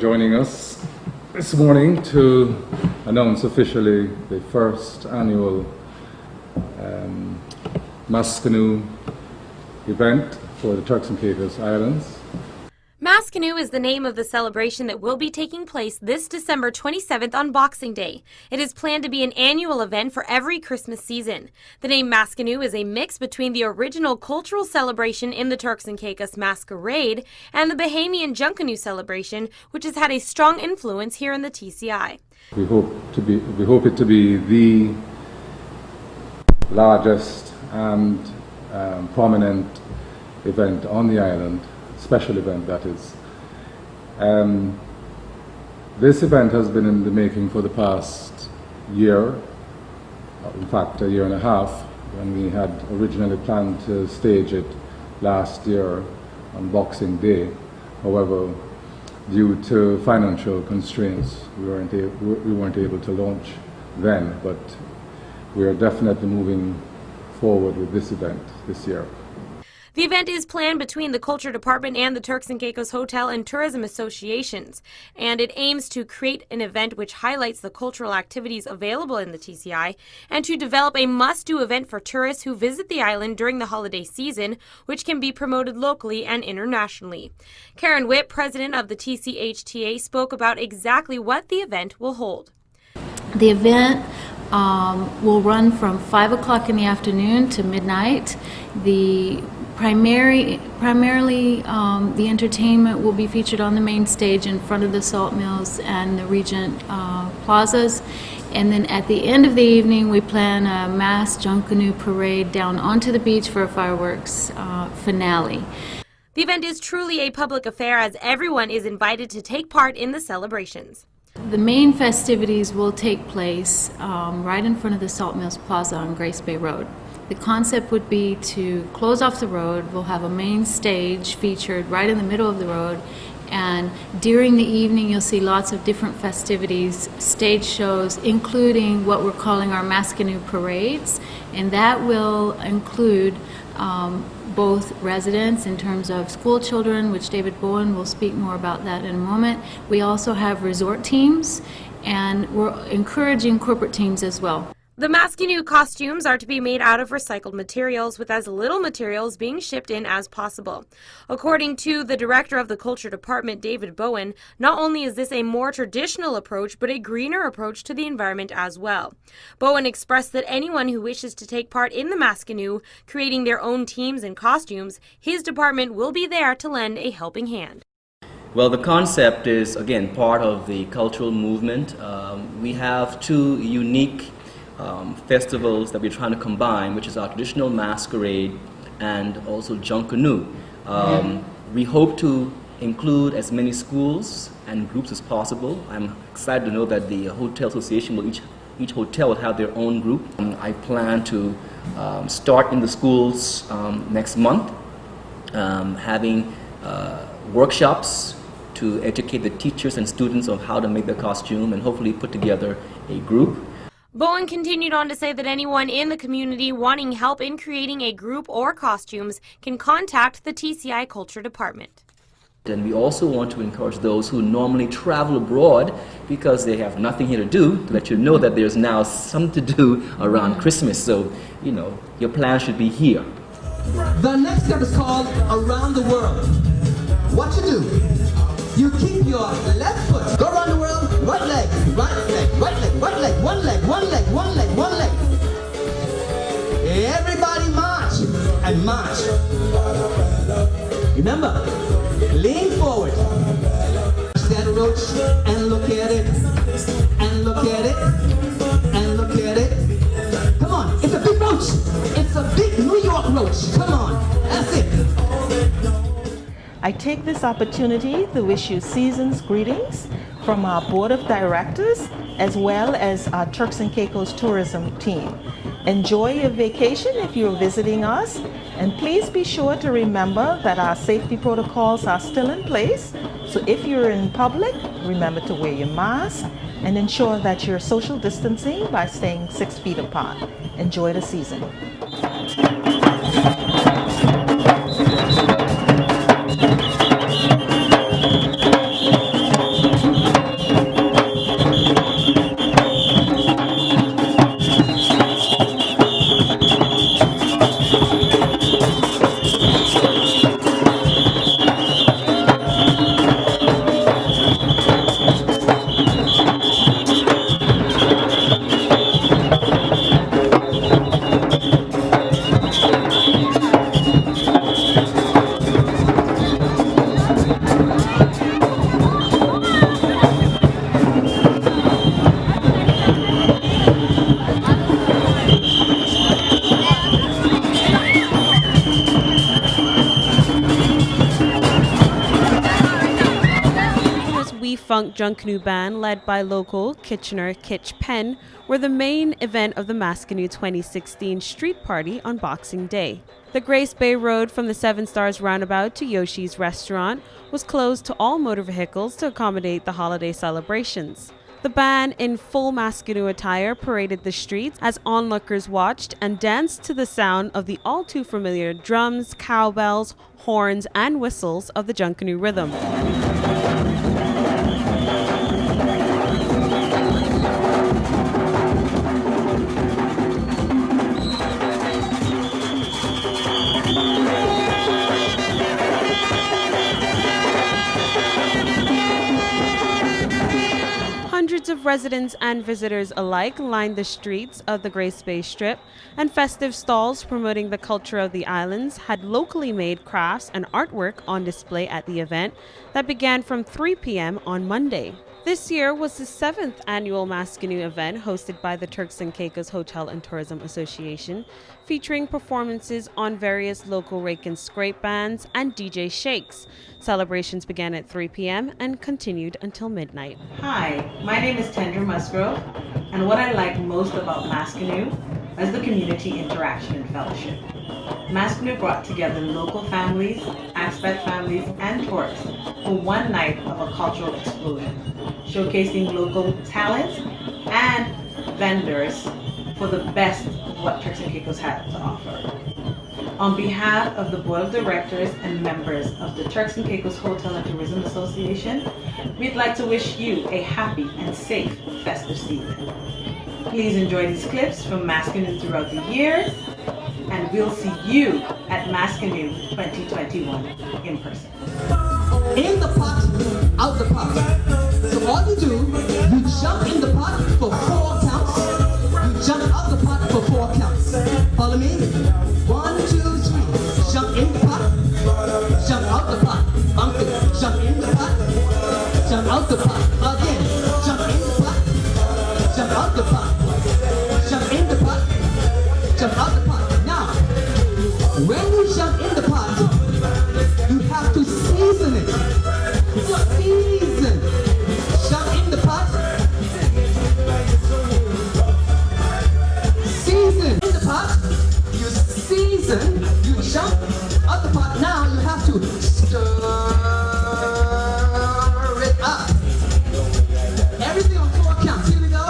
joining us this morning to announce officially the first annual Maskanoo event for the Turks and Caicos Islands. Maskanoo is the name of the celebration that will be taking place this December 27th on Boxing Day. It is planned to be an annual event for every Christmas season. The name Maskanoo is a mix between the original cultural celebration in the Turks and Caicos Masquerade and the Bahamian Junkanoo celebration, which has had a strong influence here in the TCI. We hope it to be the largest and prominent event on the island. Special event, that is. This event has been in the making for the past year, in fact a year and a half, when we had originally planned to stage it last year on Boxing Day. However, due to financial constraints, we weren't able to launch then, but we are definitely moving forward with this event this year. The event is planned between the Culture Department and the Turks and Caicos Hotel and Tourism Associations, and it aims to create an event which highlights the cultural activities available in the TCI and to develop a must-do event for tourists who visit the island during the holiday season, which can be promoted locally and internationally. Karen Witt, president of the TCHTA, spoke about exactly what the event will hold. The event will run from 5 o'clock in the afternoon to midnight. Primarily, the entertainment will be featured on the main stage in front of the salt mills and the Regent plazas. And then at the end of the evening, we plan a mass Junkanoo parade down onto the beach for a fireworks finale. The event is truly a public affair as everyone is invited to take part in the celebrations. The main festivities will take place right in front of the Salt Mills Plaza on Grace Bay Road. The concept would be to close off the road. We'll have a main stage featured right in the middle of the road, and during the evening you'll see lots of different festivities, stage shows, including what we're calling our Maskanoo parades, and that will include both residents in terms of school children, which David Bowen will speak more about that in a moment. We also have resort teams, and we're encouraging corporate teams as well. The Maskanoo costumes are to be made out of recycled materials, with as little materials being shipped in as possible. According to the director of the Culture Department, David Bowen, not only is this a more traditional approach, but a greener approach to the environment as well. Bowen expressed that anyone who wishes to take part in the Maskanoo, creating their own teams and costumes, his department will be there to lend a helping hand. Well, the concept is, again, part of the cultural movement. We have two unique festivals that we're trying to combine, which is our traditional masquerade and also Junkanoo. We hope to include as many schools and groups as possible. I'm excited to know that the Hotel Association will each hotel will have their own group. I plan to start in the schools next month, having workshops to educate the teachers and students on how to make their costume and hopefully put together a group. Bowen continued on to say that anyone in the community wanting help in creating a group or costumes can contact the TCI Culture Department. And we also want to encourage those who normally travel abroad because they have nothing here to do, to let you know that there's now something to do around Christmas. So, you know, your plan should be here. The next step is called Around the World. What you do? You keep your left foot, go around the world, right leg, right leg, right leg, right leg, one leg, one leg, one leg, one leg. Everybody march and march. Remember, lean forward. That roach and look at it, and look at it, and look at it. Come on, it's a big roach. It's a big New York roach. Come on, that's it. I take this opportunity to wish you season's greetings from our Board of Directors as well as our Turks and Caicos tourism team. Enjoy your vacation if you're visiting us, and please be sure to remember that our safety protocols are still in place. So if you're in public, remember to wear your mask and ensure that you're social distancing by staying 6 feet apart. Enjoy the season. funk Junkanoo band led by local Kitchener Kitch Pen were the main event of the Maskanoo 2016 street party on Boxing Day. The Grace Bay Road from the Seven Stars roundabout to Yoshi's restaurant was closed to all motor vehicles to accommodate the holiday celebrations. The band in full Maskanoo attire paraded the streets as onlookers watched and danced to the sound of the all too familiar drums, cowbells, horns, and whistles of the Junkanoo rhythm. Hundreds of residents and visitors alike lined the streets of the Grace Bay Strip, and festive stalls promoting the culture of the islands had locally made crafts and artwork on display at the event that began from 3 p.m. on Monday. This year was the 7th annual Maskanoo event hosted by the Turks and Caicos Hotel and Tourism Association, featuring performances on various local rake and scrape bands and DJ shakes. Celebrations began at 3 p.m. and continued until midnight. Hi, my name is Tendra Musgrove, and what I like most about Maskanoo is the community interaction and fellowship. Maskanoo brought together local families, expat families, and tourists for one night of a cultural explosion, showcasing local talents and vendors for the best of what Turks and Caicos had to offer. On behalf of the Board of Directors and members of the Turks and Caicos Hotel and Tourism Association, we'd like to wish you a happy and safe festive season. Please enjoy these clips from Maskanoo Throughout the Years, and we'll see you at Maskanoo 2021 in person. In the pot, out the pot. So all you do, you jump in the pot for 4 counts. You jump out the pot for 4 counts. Follow me? 1, 2, 3. Jump in the pot. Jump out the pot. Bump it. Jump in the pot. Jump out the pot. Again. Jump in the pot. Jump out the pot. Jump in the pot. Jump out the pot. Now, when you jump in the pot, you have to season it. Season. Jump in the pot. Season. In the pot. You season. You jump out the pot. Now you have to stir it up. Everything on 4 counts. Here we go.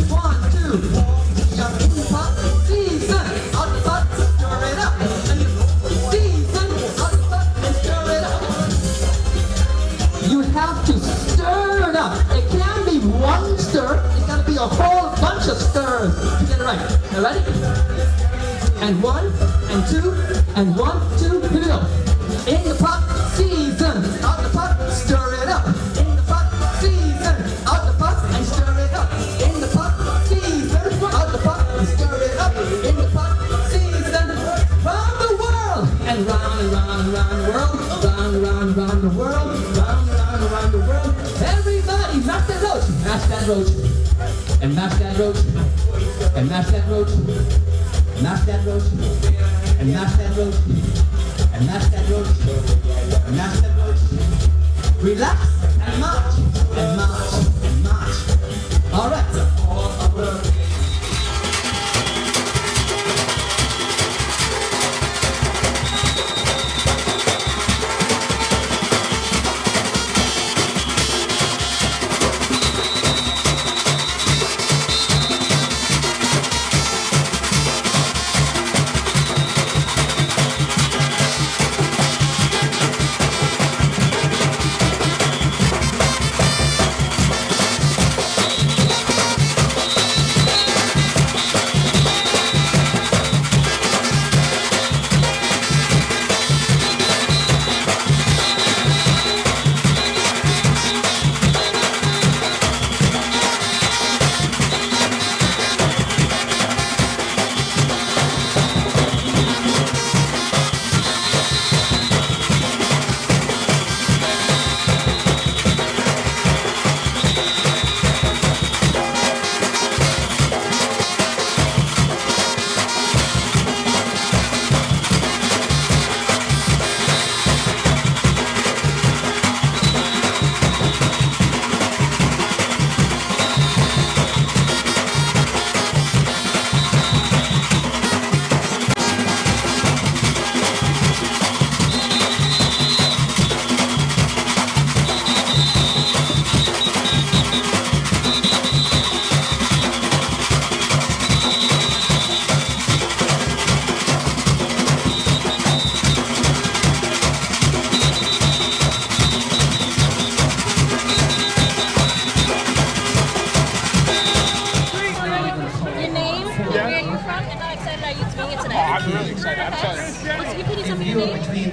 1, 2. Jump in the pot. Season. Out the pot. Stir it up. Season. Out the pot. And stir it up. You have to stir it up. It can't be one stir. It's got to be a whole bunch of stirs to get it right. You ready? And 1, and 2, and 1, 2. Here we go. In the pot, season. Out the pot, stir it up. In the pot, season. Out the pot, and stir it up. In the pot, season. Out the pot, and stir it up. In the pot, season. Round the world. And round and round and round the world. Round and round and round the world. Round and round and round the world. Everybody, mash that roach. Mash that roach. And mash that roach. And mash that roach. Mash that roach. And mash that roach. And mash that roach. And mash that roach. Relax and march. And march. And march. All right.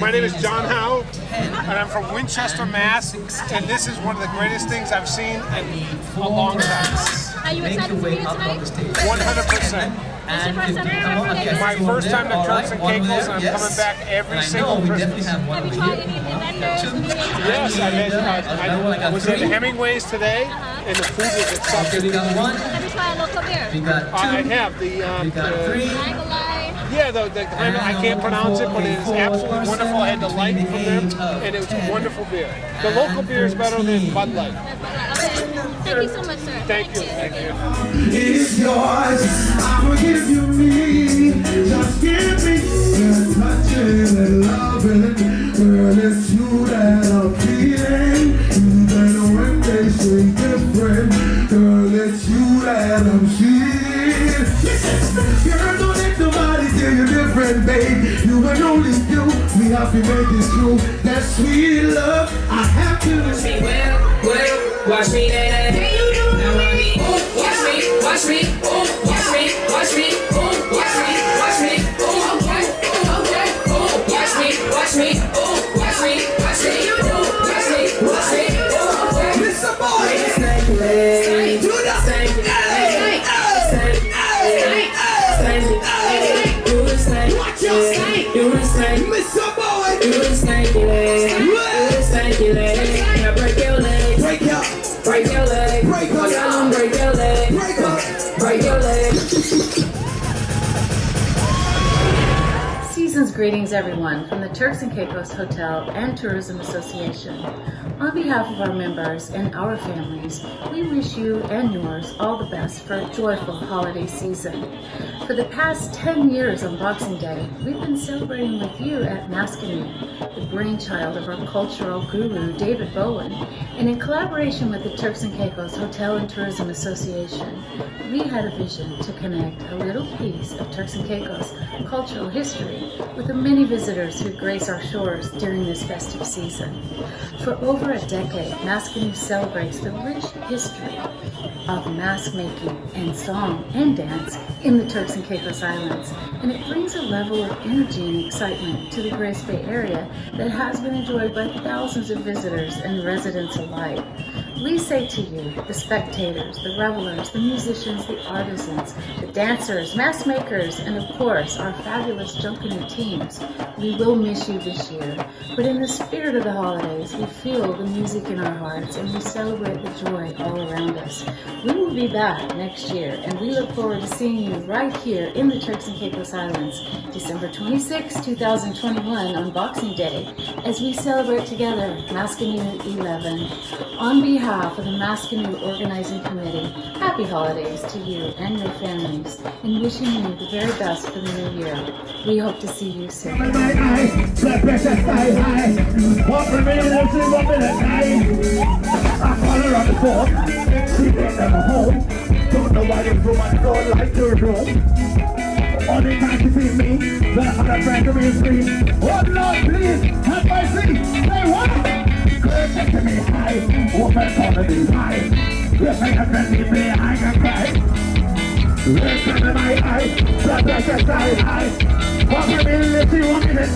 My name is John Howe, and I'm from Winchester, Mass. And this is one of the greatest things I've seen in a long time. Are you excited to be here tonight? 100%. My first time to Turks and Caicos, and I'm coming back every single Christmas. Have you tried any of the vendors? Yes, I was at Hemingway's today, and the food was exceptional. Have you tried a local beer? I have I can't pronounce it, but it is absolutely wonderful. I had the light from them, and it was a wonderful beer. The local beer is better than Bud Light. Thank you so much, sir. Thank you. It's yours, I'ma give you me. Just give me that touching and loving. Girl, it's you that I'm feeling. Even when they say different. Girl, it's you that I'm seeing. Girl, don't let nobody tell you different, babe. You and only you. We have to make it true. That sweet love, I have to. Watch me, watch me, now watch me, watch me, watch me, watch me, watch me, watch me, watch me, okay, watch me, watch me, watch me, watch me, watch me, watch me, Mr. Boy, snake leg, do the snake leg, do the snake, watch your snake, do the snake, Mr. Boy, do the snake leg, do the snake leg, now break your legs, break up. break your leg, Break up. tell 'em break your leg, Break up. break your leg. Season's greetings, everyone, from the Turks and Caicos Hotel and Tourism Association. On behalf of our members and our families, we wish you and yours all the best for a joyful holiday season. For the past 10 years on Boxing Day, we've been celebrating with you at Maskanoo, the brainchild of our cultural guru, David Bowen, and in collaboration with the Turks and Caicos Hotel and Tourism Association, we had a vision to connect a little piece of Turks and Caicos cultural history with the many visitors who grace our shores during this festive season. For over a decade, Maskanoo celebrates the rich history of mask making and song and dance in the Turks and Caicos Islands, and it brings a level of energy and excitement to the Grace Bay area that has been enjoyed by thousands of visitors and residents alike. We say to you, the spectators, the revelers, the musicians, the artisans, the dancers, mask makers, and of course, our fabulous Junkanoo teams, we will miss you this year. But in the spirit of the holidays, we feel the music in our hearts and we celebrate the joy all around us. We will be back next year, and we look forward to seeing you right here in the Turks and Caicos Islands, December 26, 2021 on Boxing Day, as we celebrate together Maskanoo 11. On behalf of the Maskanoo Organizing Committee, happy holidays to you and your families, and wishing you the very best for the new year. We hope to see you soon. Blood pressure sky high. 1 minute, 1 minute, I call her on the phone. She brought them home. Don't know why this woman don't like to roam. Only time to see me, the other friend to be free. Oh Lord, please, have mercy. Say what? Girl, taking me high. Woman calling me high. If I can friend me, I can cry. Listen to my eyes. Blood pressure sky high. 1 minute, 1 minute.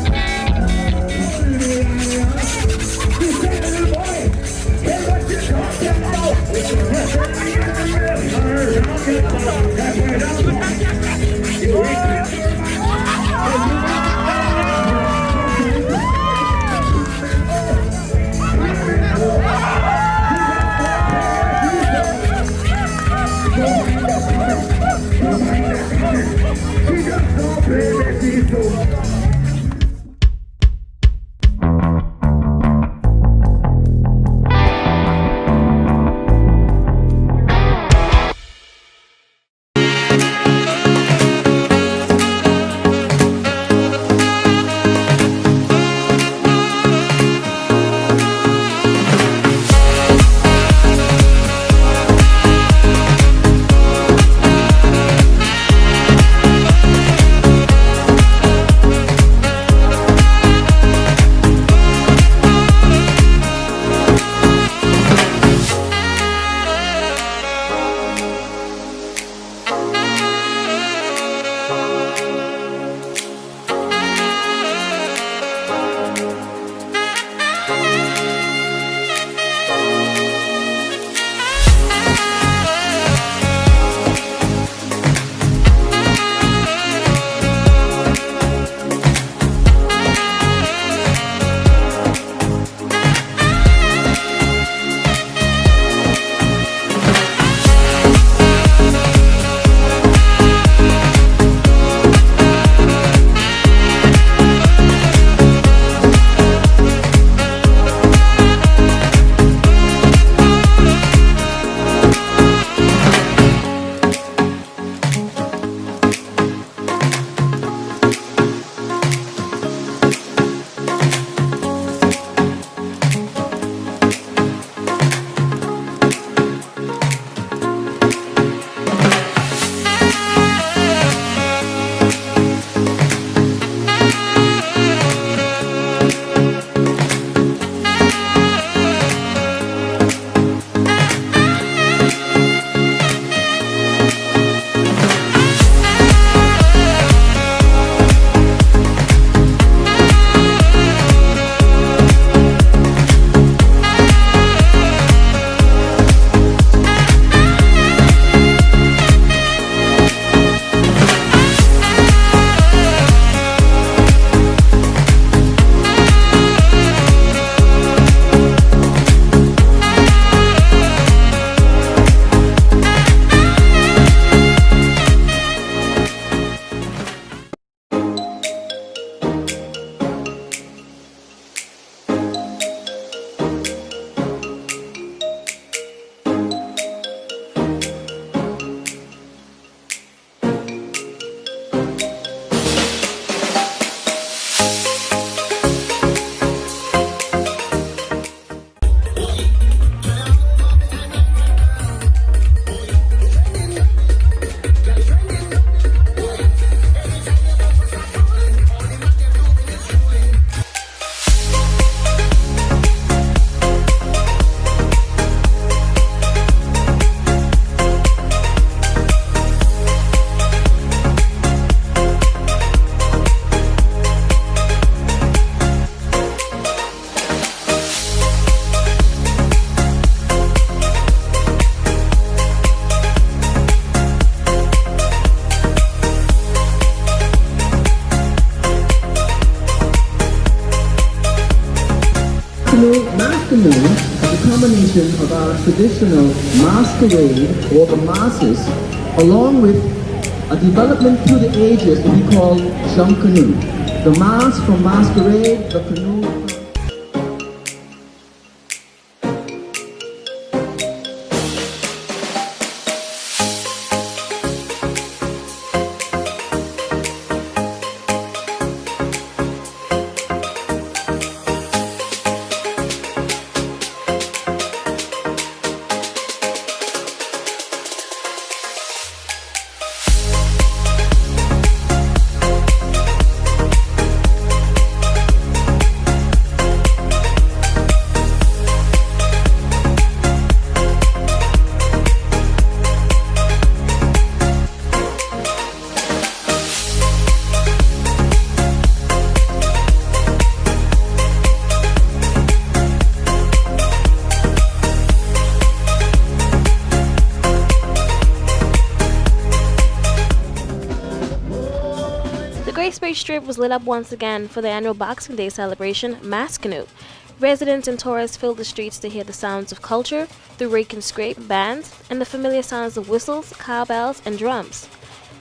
presentation of our traditional masquerade or the masses, along with a development through the ages that we call Junkanoo. The mass from masquerade, the canoe. Grace Bay Strip was lit up once again for the annual Boxing Day celebration, Maskanoo. Residents and tourists filled the streets to hear the sounds of culture through rake and scrape bands and the familiar sounds of whistles, cowbells, and drums.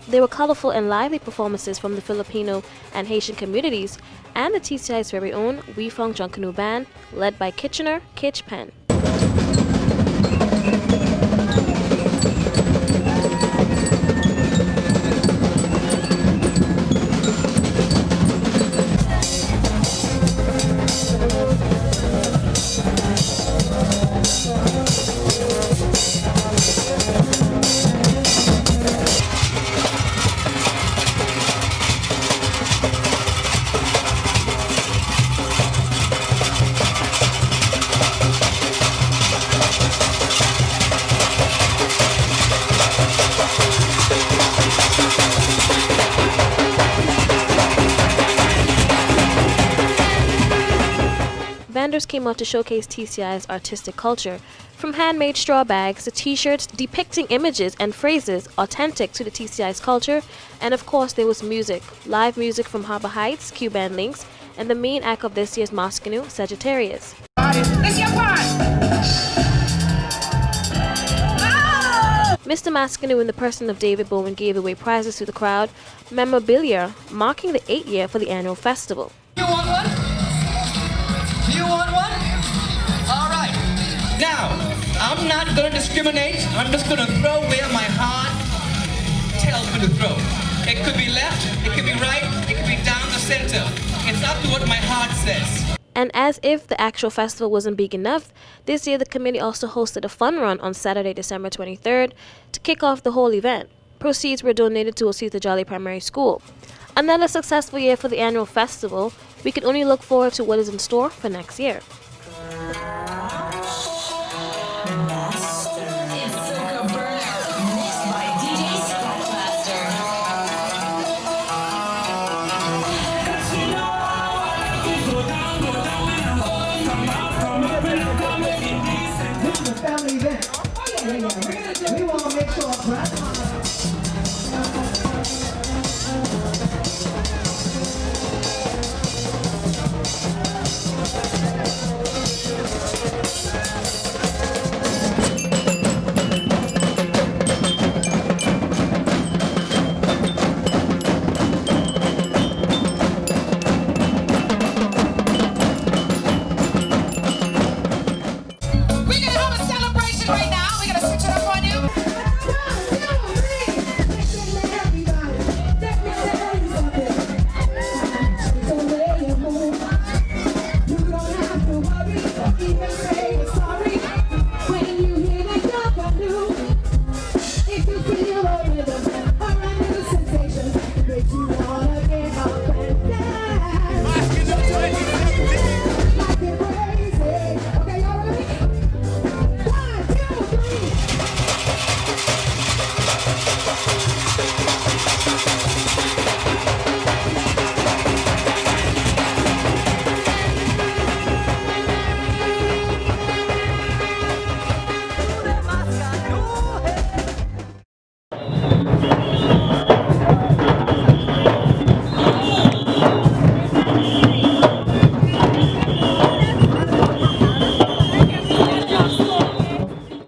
There were colorful and lively performances from the Filipino and Haitian communities and the TCI's very own We Fong Junkanoo band, led by Kitchener Kitch Pen. Vendors came out to showcase TCI's artistic culture, from handmade straw bags to t-shirts depicting images and phrases authentic to the TCI's culture, and of course there was music, live music from Harbor Heights, Cuban Links, and the main act of this year's Maskanoo, Sagittarius. Mr. Maskanoo, in the person of David Bowen, gave away prizes to the crowd, memorabilia marking the 8th year for the annual festival. You want one? You want one? All right. Now, I'm not going to discriminate. I'm just going to throw where my heart tells me to throw. It could be left, it could be right, it could be down the center. It's up to what my heart says. And as if the actual festival wasn't big enough, this year the committee also hosted a fun run on Saturday, December 23rd to kick off the whole event. Proceeds were donated to Osita Jolly Primary School. Another successful year for the annual festival. We can only look forward to what is in store for next year.